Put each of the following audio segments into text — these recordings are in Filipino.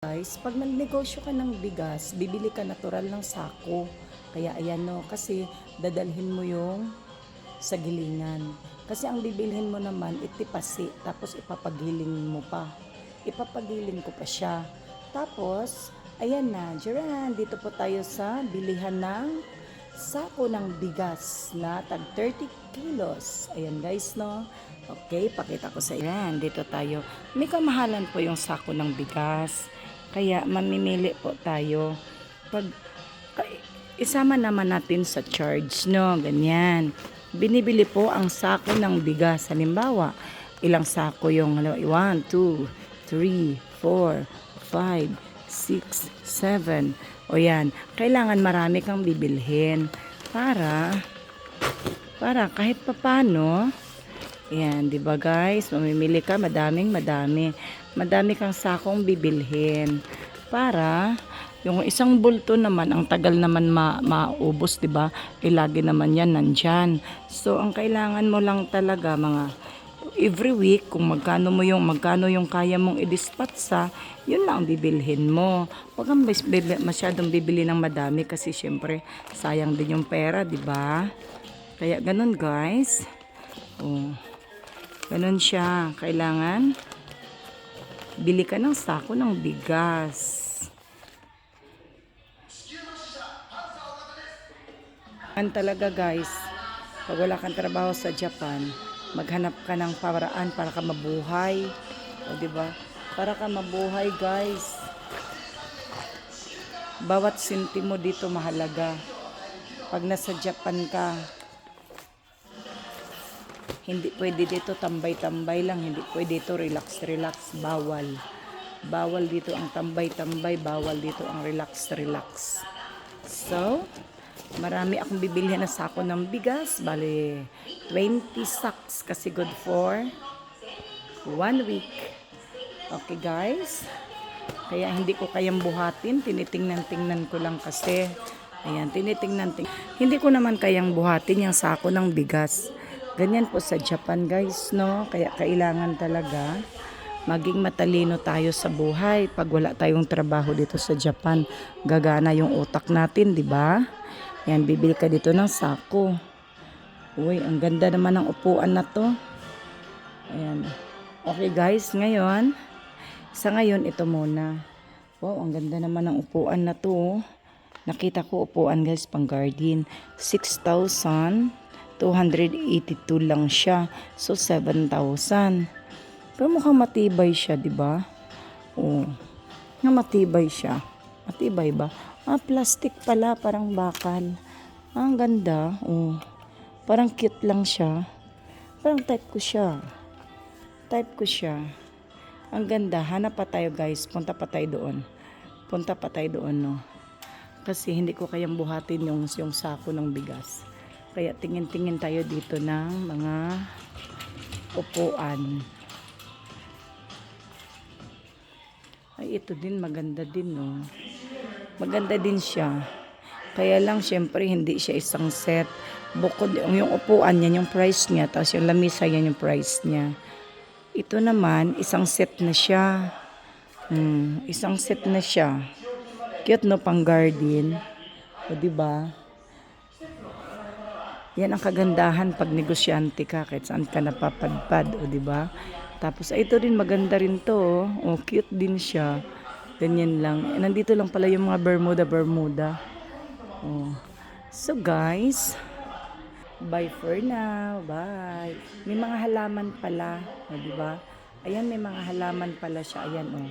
Guys, pag nagnegosyo ka ng bigas, bibili ka natural ng sako. Kaya ayan no, kasi dadalhin mo yung sa gilingan. Kasi ang bibilhin mo naman, itipasi, tapos ipapagiling mo pa. Ipapagiling ko pa siya. Tapos, ayan na, Jiran, dito po tayo sa bilihan ng sako ng bigas na tag 30 kilos. Ayan guys, no? Okay, pakita ko sa inyo. Dito tayo. May kamahalan po yung sako ng bigas. Kaya mamimili po tayo. Pag isama naman natin sa charge, no? Ganyan. Binibili po ang sako ng bigas. Halimbawa, ilang sako yung 1, 2, 3, 4, 5, 6, 7. O yan. Kailangan marami kang bibilhin para kahit papano. Yan, 'di ba guys? Mamimili ka, madami. Madami kang sakong bibilhin para yung isang bulto naman, ang tagal naman maubos, 'di ba? Lagi naman 'yan nandyan. So, ang kailangan mo lang talaga mga every week kung magkano yung kaya mong i-dispatch yun lang bibilhin mo. Huwag kang masyadong bibili ng madami kasi syempre sayang din yung pera, 'di ba? Kaya ganun, guys. Oh. Ganun siya. Kailangan bili ka ng sako ng bigas. Talaga guys, pag wala kang trabaho sa Japan, maghanap ka ng paraan para ka mabuhay. O diba? Para ka mabuhay guys. Bawat sentimo dito mahalaga. Pag nasa Japan ka, hindi pwede dito tambay-tambay lang. Hindi pwede dito relax-relax. Bawal. Bawal dito ang tambay-tambay. Bawal dito ang relax-relax. So, marami akong bibilhin na sako ng bigas. Bali, 20 sacks kasi good for 1 week. Okay guys. Kaya hindi ko kayang buhatin. Tinitingnan-tingnan ko lang kasi. Ayan, tinitingnan. Hindi ko naman kayang buhatin yung sako ng bigas. Ganyan po sa Japan guys, no? Kaya kailangan talaga maging matalino tayo sa buhay. Pag wala tayong trabaho dito sa Japan, gagana yung utak natin, di ba? Yan, bibili ka dito ng sako. Uy, ang ganda naman ng upuan na to. Ayan. Okay guys, sa ngayon, ito muna. Wow, ang ganda naman ng upuan na to. Nakita ko upuan guys, pang garden. 6,282 lang siya. So, 7,000. Pero mukhang matibay siya, di ba? Oh, matibay siya. Matibay ba? Plastic pala, parang bakal. Ang ganda. Oh, parang cute lang siya. Parang type ko siya. Ang ganda. Hanap pa tayo guys. Punta pa tayo doon, no? Kasi hindi ko kayang buhatin yung sako ng bigas. Kaya tingin-tingin tayo dito ng mga upuan. Ay, ito din, maganda din, no? Maganda din siya. Kaya lang, syempre, hindi siya isang set. Bukod, yung upuan niya, yung price niya, tapos yung lamisa yan, yung price niya. Ito naman, isang set na siya. Isang set na siya. Cute, no, pang garden. O, diba? Yan ang kagandahan pag negosyante ka, kahit saan ka napapadpad, o diba? Tapos ito rin, maganda rin to, oh, cute din siya. Ganyan lang. Nandito lang pala yung mga Bermuda. Oh. So guys, bye for now. Bye. May mga halaman pala, o diba? Ayan, may mga halaman pala siya. Ayan, oh.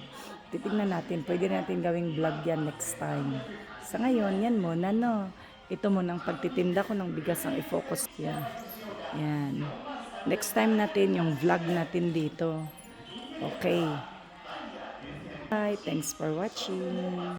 Titignan natin. Pwede natin gawing vlog yan next time. Sa ngayon, yan muna, no? Ito muna ang pagtitinda ko ng bigas ang i-focus. Yan. Next time natin yung vlog natin dito. Okay. Bye. Thanks for watching.